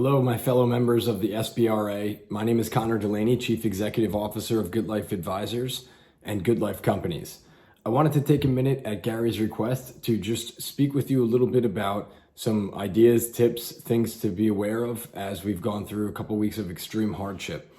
Hello, my fellow members of the SBRA. My name is Conor Delaney, Chief Executive Officer of Good Life Advisors and Good Life Companies. I wanted to take a minute at Gary's request to just speak with you a little bit about some ideas, tips, things to be aware of as we've gone through a couple weeks of extreme hardship.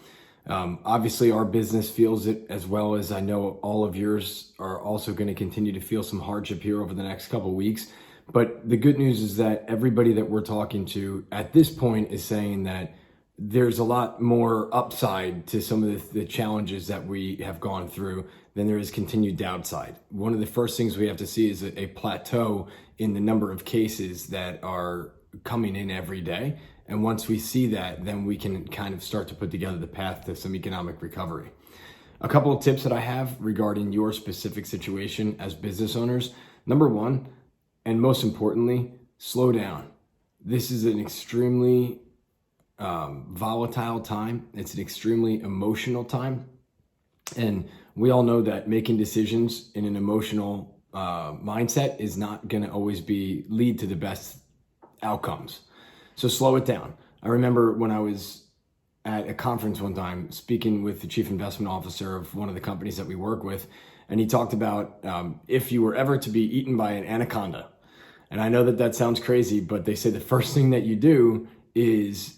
Obviously, our business feels it, as well as I know all of yours are also going to continue to feel some hardship here over the next couple weeks. But the good news is that everybody that we're talking to at this point is saying that there's a lot more upside to some of the challenges that we have gone through than there is continued downside. One of the first things we have to see is a plateau in the number of cases that are coming in every day. And once we see that, then we can kind of start to put together the path to some economic recovery. A couple of tips that I have regarding your specific situation as business owners. Number one, and most importantly, slow down. This is an extremely volatile time. It's an extremely emotional time. And we all know that making decisions in an emotional mindset is not going to always lead to the best outcomes. So slow it down. I remember when I was at a conference one time speaking with the chief investment officer of one of the companies that we work with, and he talked about if you were ever to be eaten by an anaconda. And I know that sounds crazy, but they say the first thing that you do is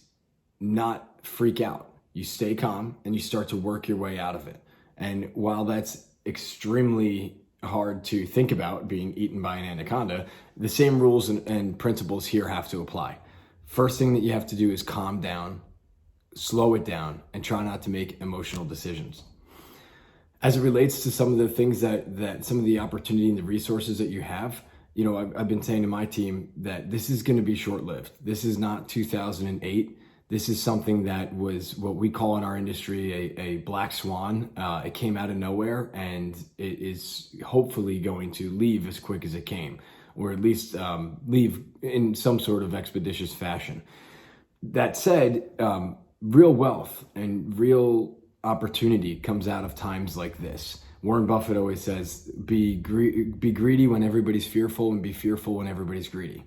not freak out. You stay calm and you start to work your way out of it. And while that's extremely hard to think about, being eaten by an anaconda, the same rules and principles here have to apply. First thing that you have to do is calm down, slow it down, and try not to make emotional decisions. As it relates to some of the things that some of the opportunity and the resources that you have, you know, I've been saying to my team that this is going to be short-lived. This is not 2008. This is something that was what we call in our industry a black swan. It came out of nowhere, and it is hopefully going to leave as quick as it came, or at least leave in some sort of expeditious fashion. That said, real wealth and real opportunity comes out of times like this. Warren Buffett always says, be greedy when everybody's fearful and be fearful when everybody's greedy.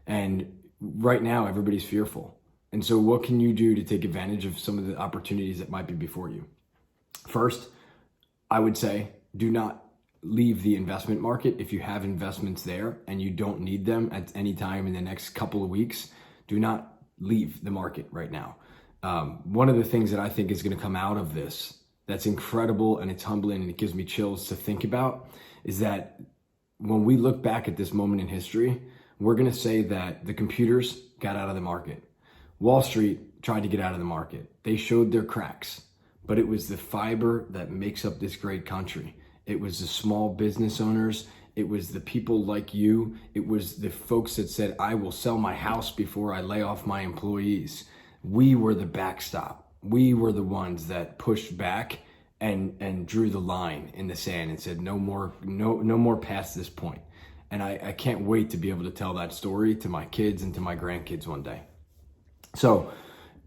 And right now, everybody's fearful. And so what can you do to take advantage of some of the opportunities that might be before you? First, I would say, do not leave the investment market. If you have investments there and you don't need them at any time in the next couple of weeks, do not leave the market right now. One of the things that I think is going to come out of this that's incredible and it's humbling and it gives me chills to think about is that when we look back at this moment in history, we're going to say that the computers got out of the market. Wall Street tried to get out of the market. They showed their cracks, but it was the fiber that makes up this great country. It was the small business owners. It was the people like you. It was the folks that said, I will sell my house before I lay off my employees. We were the backstop. We were the ones that pushed back and drew the line in the sand and said, no more past this point. And I can't wait to be able to tell that story to my kids and to my grandkids one day. So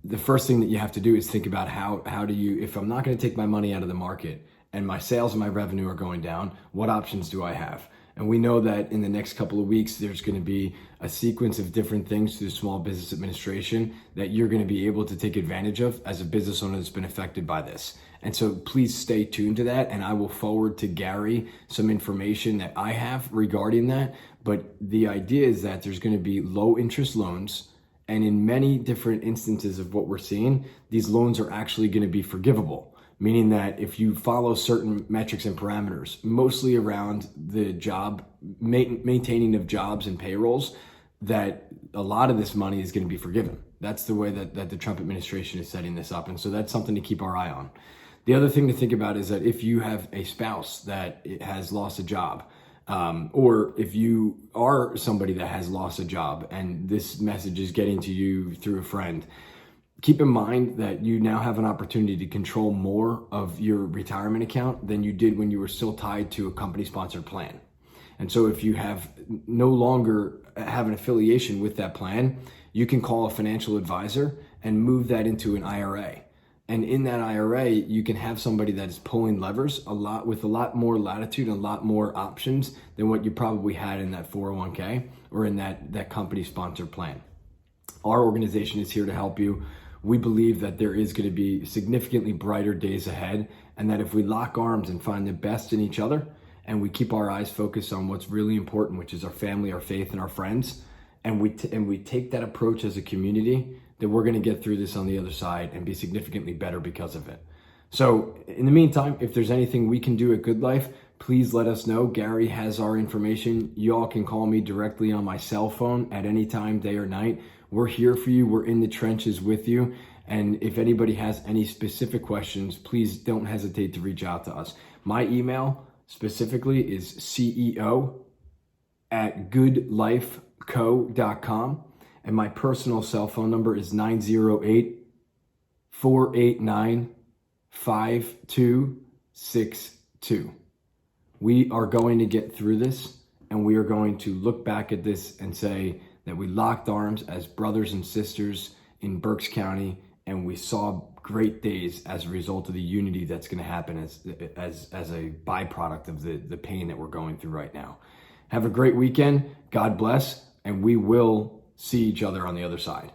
the first thing that you have to do is think about how do you, if I'm not going to take my money out of the market and my sales and my revenue are going down, what options do I have? And we know that in the next couple of weeks, there's going to be a sequence of different things through Small Business Administration that you're going to be able to take advantage of as a business owner that's been affected by this. And so please stay tuned to that. And I will forward to Gary some information that I have regarding that. But the idea is that there's going to be low interest loans. And in many different instances of what we're seeing, these loans are actually going to be forgivable, meaning that if you follow certain metrics and parameters, mostly around the job, maintaining of jobs and payrolls, that a lot of this money is going to be forgiven. That's the way that the Trump administration is setting this up. And so that's something to keep our eye on. The other thing to think about is that if you have a spouse that has lost a job, or if you are somebody that has lost a job and this message is getting to you through a friend, keep in mind that you now have an opportunity to control more of your retirement account than you did when you were still tied to a company-sponsored plan. And so if you have no longer have an affiliation with that plan, you can call a financial advisor and move that into an IRA. And in that IRA, you can have somebody that is pulling levers with a lot more latitude and a lot more options than what you probably had in that 401k or in that company sponsored plan. Our organization is here to help you. We believe that there is going to be significantly brighter days ahead, and that if we lock arms and find the best in each other, and we keep our eyes focused on what's really important, which is our family, our faith, and our friends, and we take that approach as a community, that we're going to get through this on the other side and be significantly better because of it. So in the meantime, if there's anything we can do at Good Life, please let us know. Gary has our information. You all can call me directly on my cell phone at any time, day or night. We're here for you. We're in the trenches with you. And if anybody has any specific questions, please don't hesitate to reach out to us. My email specifically is ceo@goodlifeco.com. And my personal cell phone number is 908-489-5262. We are going to get through this, and we are going to look back at this and say that we locked arms as brothers and sisters in Berks County, and we saw great days as a result of the unity that's going to happen as a byproduct of the pain that we're going through right now. Have a great weekend. God bless, and we will see each other on the other side.